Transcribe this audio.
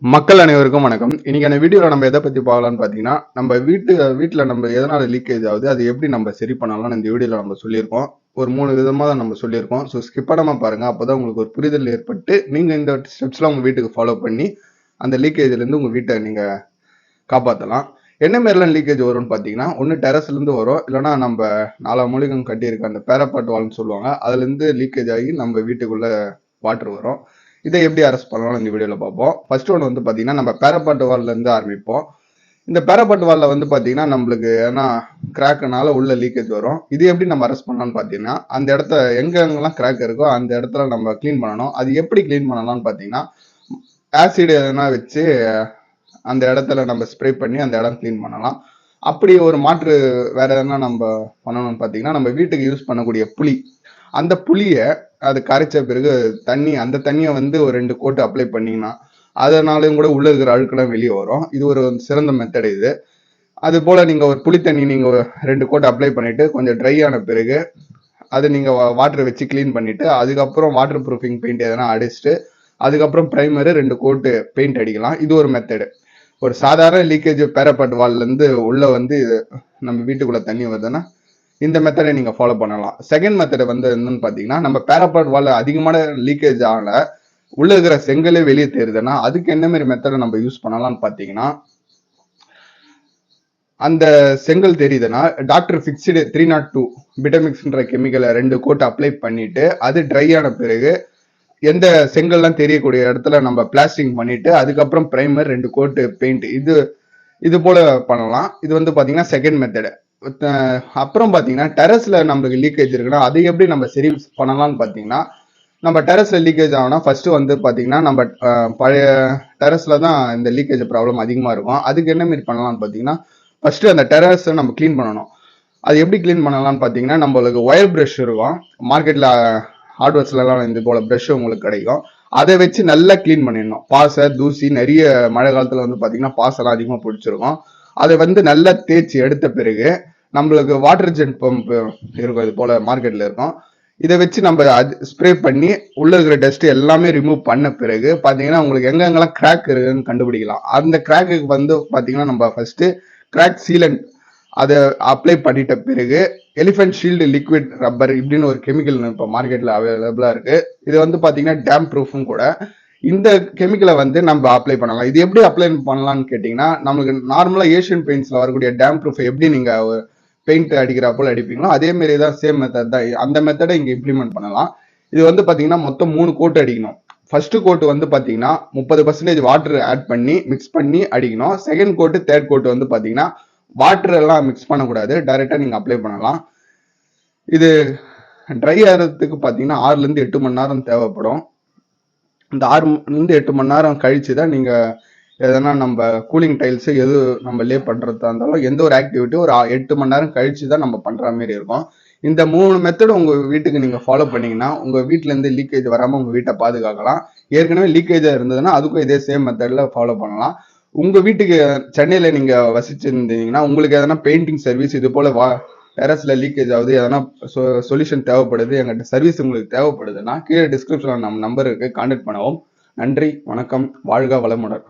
மக்கள் அனைவருக்கும் வணக்கம். இன்னைக்கான வீடியோல நம்ம எதை பத்தி பார்க்கலாம்னு பாத்தீங்கன்னா, நம்ம வீட்டுல நம்ம எதனால லீக்கேஜ் ஆகுது, அது எப்படி நம்ம சரி பண்ணலாம்னு இந்த வீடியோல நம்ம சொல்லியிருக்கோம். ஒரு 3 விதமா தான் நம்ம சொல்லியிருக்கோம். ஸோ ஸ்கிப் பண்ணாம பாருங்க. அப்பதான் உங்களுக்கு ஒரு புரிதல் ஏற்பட்டு நீங்க இந்த ஸ்டெப்ஸ்லாம் உங்க வீட்டுக்கு ஃபாலோ பண்ணி அந்த லீக்கேஜ்ல இருந்து உங்க வீட்டை நீங்க காப்பாத்தலாம். என்ன மாதிரிலாம் லீக்கேஜ் வரும்னு பாத்தீங்கன்னா, ஒன்னு டெரஸ்ல இருந்து வரும், இல்லைன்னா நம்ம 4 மூலிகம் கட்டியிருக்க அந்த பேரப்பாட் வால்னு சொல்லுவாங்க, அதுல இருந்து லீக்கேஜ் ஆகி நம்ம வீட்டுக்குள்ள வாட்டர் வரும். இதை எப்படி அரெஸ்ட் பண்ணலாம் இந்த வீடியோல பார்ப்போம். ஃபர்ஸ்ட் ஒன் வந்து பாத்தீங்கன்னா, நம்ம பேரப்பாட் வால்ல இருந்து ஆரம்பிப்போம். இந்த பேரப்பாட் வால்ல வந்து பாத்தீங்கன்னா நம்மளுக்கு ஏன்னா கிராக்னால உள்ள லீக்கேஜ் வரும். இது எப்படி நம்ம அரெஸ்ட் பண்ணலாம்னு பாத்தீங்கன்னா, அந்த இடத்த எங்கெங்கெல்லாம் கிராக் இருக்கோ அந்த இடத்துல நம்ம கிளீன் பண்ணணும். அது எப்படி கிளீன் பண்ணலாம்னு பாத்தீங்கன்னா, ஆசிட் எதனா வச்சு அந்த இடத்துல நம்ம ஸ்ப்ரே பண்ணி அந்த இடம் கிளீன் பண்ணலாம். அப்படி ஒரு மாற்று வேற எதனா நம்ம பண்ணணும்னு பாத்தீங்கன்னா, நம்ம வீட்டுக்கு யூஸ் பண்ணக்கூடிய புளி, அந்த புளிய அது கரைச்ச பிறகு அந்த தண்ணியை வந்து ஒரு 2 கோட்டு அப்ளை பண்ணீங்கன்னா அதனாலும் கூட உள்ள இருக்கிற அழுக்கெல்லாம் வெளியே வரும். இது ஒரு சிறந்த மெத்தட் இது. அது போல நீங்க ஒரு புளி தண்ணி நீங்க 2 கோட்டு அப்ளை பண்ணிட்டு கொஞ்சம் ட்ரை ஆன பிறகு அது நீங்க வாட்டர் வச்சு கிளீன் பண்ணிட்டு அதுக்கப்புறம் வாட்டர் ப்ரூஃபிங் பெயிண்ட் எதனா அடிச்சுட்டு அதுக்கப்புறம் பிரைமரு 2 கோட்டு பெயிண்ட் அடிக்கலாம். இது ஒரு மெத்தடு. ஒரு சாதாரண லீக்கேஜ் பேரப்பாட் வால்ல இருந்து உள்ள வந்து நம்ம வீட்டுக்குள்ள தண்ணி வருதுன்னா இந்த மெத்தடை நீங்க ஃபாலோ பண்ணலாம். செகண்ட் மெத்தட் வந்து என்னன்னு பாத்தீங்கன்னா, நம்ம பேரப்பாட் வால்ல அதிகமான லீக்கேஜ் ஆன உள்ள இருக்கிற செங்கலே வெளியே தெரியுதுன்னா அதுக்கு என்ன மாதிரி மெத்தடை நம்ம யூஸ் பண்ணலாம்னு பாத்தீங்கன்னா, அந்த செங்கல் தெரியுதுன்னா டாக்டர் ஃபிக்ஸ்டு 302 பிட்டமிக்ஸ்ன்ற கெமிக்கலை 2 கோட் அப்ளை பண்ணிட்டு அது ட்ரை ஆன பிறகு எந்த செங்கல்லாம் தெரியக்கூடிய இடத்துல நம்ம பிளாஸ்டிங் பண்ணிட்டு அதுக்கப்புறம் பிரைமர் 2 கோட்டு பெயிண்ட் இது போல பண்ணலாம். இது வந்து பாத்தீங்கன்னா செகண்ட் மெத்தடு. அப்புறம் பாத்தீங்கன்னா டெரஸ்ல நம்மளுக்கு லீக்கேஜ் இருக்குன்னா அதை எப்படி நம்ம சரி பண்ணலாம்னு பாத்தீங்கன்னா, நம்ம டெரஸ்ல லீக்கேஜ் ஆகும்னா ஃபர்ஸ்ட் வந்து பாத்தீங்கன்னா நம்ம பழைய டெரஸ்ல தான் இந்த லீக்கேஜ் ப்ராப்ளம் அதிகமா இருக்கும். அதுக்கு என்ன மாதிரி பண்ணலாம்னு பாத்தீங்கன்னா, ஃபர்ஸ்ட் அந்த டெரஸை நம்ம கிளீன் பண்ணணும். அது எப்படி கிளீன் பண்ணலாம்னு பாத்தீங்கன்னா, நம்மளுக்கு ஒயர் பிரஷ் இருக்கும் மார்க்கெட்ல, ஹார்ட்வேர்ஸ்லாம் இந்த போல பிரஷ் உங்களுக்கு கிடைக்கும். அதை வச்சு நல்லா கிளீன் பண்ணிடணும். பாசை தூசி நிறைய மழை காலத்துல வந்து பாத்தீங்கன்னா பாசெல்லாம் அதிகமா பிடிச்சிருக்கும். அதை வந்து நல்லா தேய்ச்சி எடுத்த பிறகு நம்மளுக்கு வாட்டர் ஜெட் பம்ப் இருக்கும், இது போல மார்க்கெட்ல இருக்கும். இதை வச்சு நம்ம ஸ்ப்ரே பண்ணி உள்ள இருக்கிற டஸ்ட் எல்லாமே ரிமூவ் பண்ண பிறகு பாத்தீங்கன்னா உங்களுக்கு எங்கெங்கெல்லாம் கிராக் இருக்குன்னு கண்டுபிடிக்கலாம். அந்த கிராக்குக்கு வந்து பாத்தீங்கன்னா நம்ம ஃபர்ஸ்ட் கிராக் சீலண்ட் அதை அப்ளை பண்ணிட்ட பிறகு எலிஃபென்ட் ஷீல்டு லிக்விட் ரப்பர் இப்படின்னு ஒரு கெமிக்கல் இப்போ மார்க்கெட்ல அவைலபிளா இருக்கு. இது வந்து பாத்தீங்கன்னா டேம் ப்ரூஃபும் கூட. இந்த கெமிக்கலை வந்து நம்ம அப்ளை பண்ணலாம். இது எப்படி அப்ளை பண்ணலாம்னு கேட்டீங்கன்னா, நமக்கு நார்மலா ஏஷியன் பெயிண்ட்ஸ்ல வரக்கூடிய டேம் ப்ரூஃப் எப்படி நீங்க பெயிண்ட் அடிக்கிறப்போ அடிப்பீங்களோ அதே மாதிரி தான், சேம் மெத்தட் தான். அந்த மெத்தடை இங்க இம்ப்ளிமெண்ட் பண்ணலாம். இது வந்து பாத்தீங்கன்னா மொத்தம் 3 கோட் அடிக்கணும். ஃபர்ஸ்ட் கோட் வந்து பாத்தீங்கன்னா 30% வாட்டர் ஆட் பண்ணி மிக்ஸ் பண்ணி அடிக்கணும். செகண்ட் கோட் தேர்ட் கோட் வந்து பாத்தீங்கன்னா வாட்டர் எல்லாம் மிக்ஸ் பண்ணக்கூடாது, டைரக்டா நீங்க அப்ளை பண்ணலாம். இது ட்ரை ஆகிறதுக்கு பாத்தீங்கன்னா 6ல இருந்து 8 மணி நேரம் தேவைப்படும். இந்த 6 இருந்து 8 மணி நேரம் கழிச்சு தான் நீங்க எதனா நம்ம கூலிங் டைல்ஸ் எது நம்ம லே பண்றதா இருந்தாலும் எந்த ஒரு ஆக்டிவிட்டி ஒரு 8 மணி நேரம் கழிச்சு தான் நம்ம பண்ற மாதிரி இருக்கும். இந்த 3 மெத்தட் உங்க வீட்டுக்கு நீங்க ஃபாலோ பண்ணீங்கன்னா உங்க வீட்டுல இருந்து லீக்கேஜ் வராம உங்க வீட்டை பாதுகாக்கலாம். ஏற்கனவே லீக்கேஜா இருந்ததுன்னா அதுக்கும் இதே சேம் மெத்தட்ல ஃபாலோ பண்ணலாம். உங்க வீட்டுக்கு சென்னையில நீங்க வசிச்சிருந்தீங்கன்னா உங்களுக்கு எதனா பெயிண்டிங் சர்வீஸ் இது போல டெரஸ்ல லீக்கேஜ் ஆகுது, எதனா சொல்யூஷன் தேவைப்படுது, எங்கிட்ட சர்வீஸ் உங்களுக்கு தேவைப்படுதுன்னா கீழே டிஸ்கிரிப்ஷன்ல நம்ம நம்பர் இருக்கு, கான்டாக்ட் பண்ணவும். நன்றி, வணக்கம், வாழ்க வளமுடன்.